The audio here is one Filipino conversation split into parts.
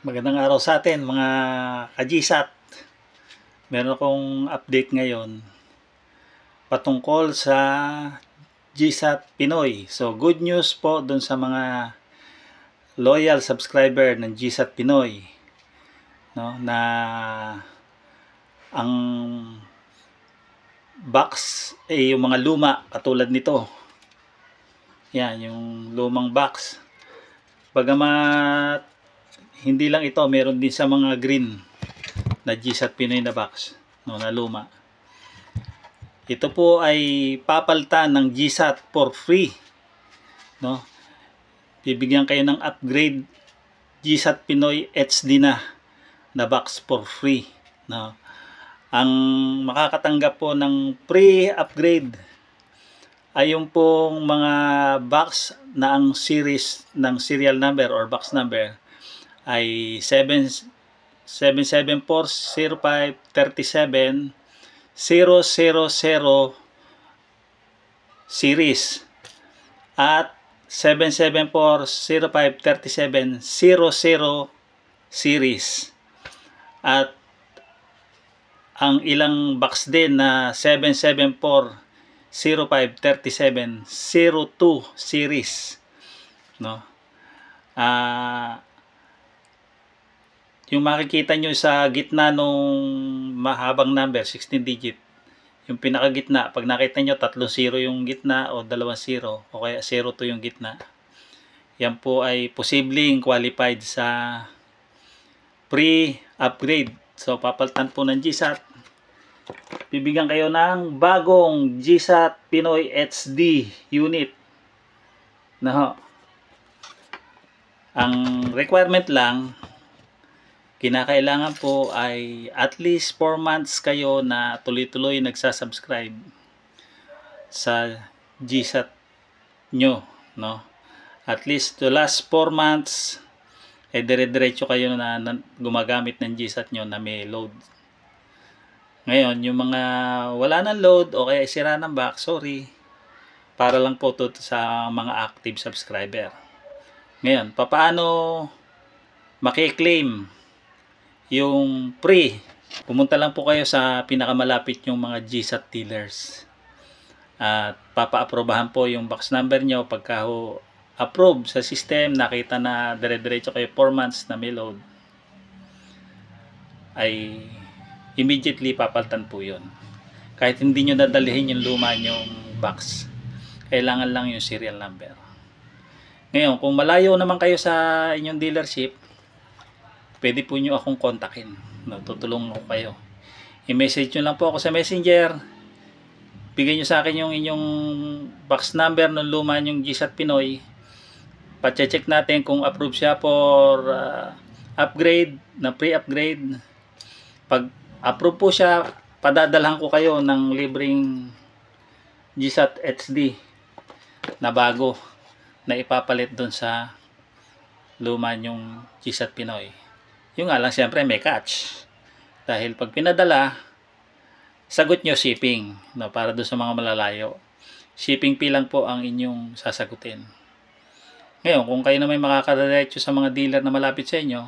Magandang araw sa atin mga ka-GSAT. Meron akong update ngayon patungkol sa GSAT Pinoy. So good news po dun sa mga loyal subscriber ng GSAT Pinoy, no, na ang box yung mga luma katulad nito. Yan, yung lumang box. Bagamat hindi lang ito, meron din sa mga green na GSAT Pinoy na box, no, na luma. Ito po ay papalitan ng GSAT for free, no. Bibigyan kayo ng upgrade GSAT Pinoy HD na box for free, no. Ang makakatanggap po ng pre-upgrade ay yung pong mga box na ang series ng serial number or box number ay 7740537 000 series at 7740537 00 series at ang ilang box din na 7740537 02 series, no. Yung makikita nyo sa gitna nung mahabang number 16 digit, yung pinakagitna, pag nakita nyo 3 0 yung gitna o 2 0 o kaya 0 to yung gitna, yan po ay posibleng qualified sa pre-upgrade. So papalitan po ng GSAT, bibigyan kayo ng bagong GSAT Pinoy HD unit, no. Ang requirement lang, kinakailangan po ay at least 4 months kayo na tuloy-tuloy nagsasubscribe sa GSAT nyo, no. At least the last 4 months dire-diretso kayo na gumagamit ng GSAT nyo na may load. Ngayon, yung mga wala ng load o kaya sira ng box, sorry, para lang po to sa mga active subscriber. Ngayon, paano maki-claim yung free? Pumunta lang po kayo sa pinakamalapit yung mga GSAT dealers at papa-aprobahan po yung box number nyo. Pagka approve sa system, nakita na dire-diretso kayo 4 months na may load, ay immediately papalitan po yun. Kahit hindi nyo dadalhin yung luma nyong box, kailangan lang yung serial number. Ngayon, kung malayo naman kayo sa inyong dealership, pwede po nyo akong kontakin, no, tutulungan ko kayo. I-message nyo lang po ako sa messenger, bigay nyo sa akin yung inyong box number ng luma nyong GSAT Pinoy, pa-check natin kung approve siya for upgrade, na pre-upgrade. Pag approve po siya, padadalhan ko kayo ng libreng GSAT HD na bago na ipapalit dun sa luma nyong GSAT Pinoy. Yung nga lang, siyempre may catch, dahil pag pinadala, sagot nyo shipping, no, para dun sa mga malalayo. Shipping fee lang po ang inyong sasagutin. Ngayon, kung kayo na may makakadiretso sa mga dealer na malapit sa inyo,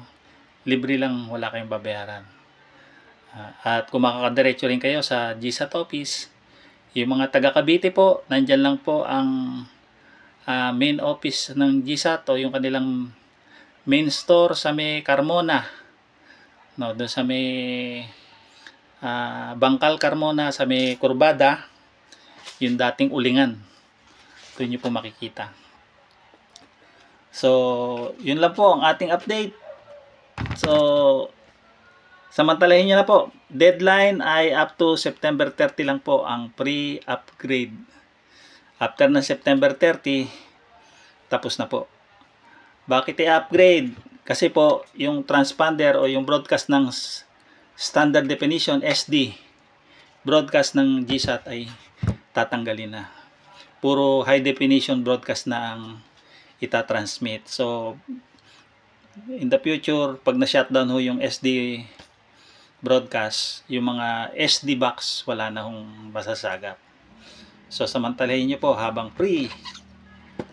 libre lang, wala kayong babayaran. At kung makakadiretso rin kayo sa GSAT office, yung mga taga Cavite po, nandyan lang po ang main office ng GSAT o yung kanilang main store sa may Carmona, no, doon sa may Bangkal Carmona, sa may Kurbada, yung dating ulingan, doon nyo po makikita. So yun lang po ang ating update. So samantalahin nyo na po, deadline ay up to September 30 lang po ang pre-upgrade. After na September 30, tapos na po. Bakit i-upgrade? Kasi po yung transponder o yung broadcast ng standard definition SD broadcast ng GSAT ay tatanggalin na. Puro high definition broadcast na ang itatransmit. So in the future, pag na-shutdown ho yung SD broadcast, yung mga SD box wala na hong masasagap. So samantalahin nyo po habang free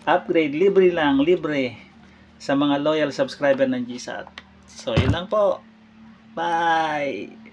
upgrade, libre lang, libre sa mga loyal subscriber ng GSAT. So, yun lang po. Bye!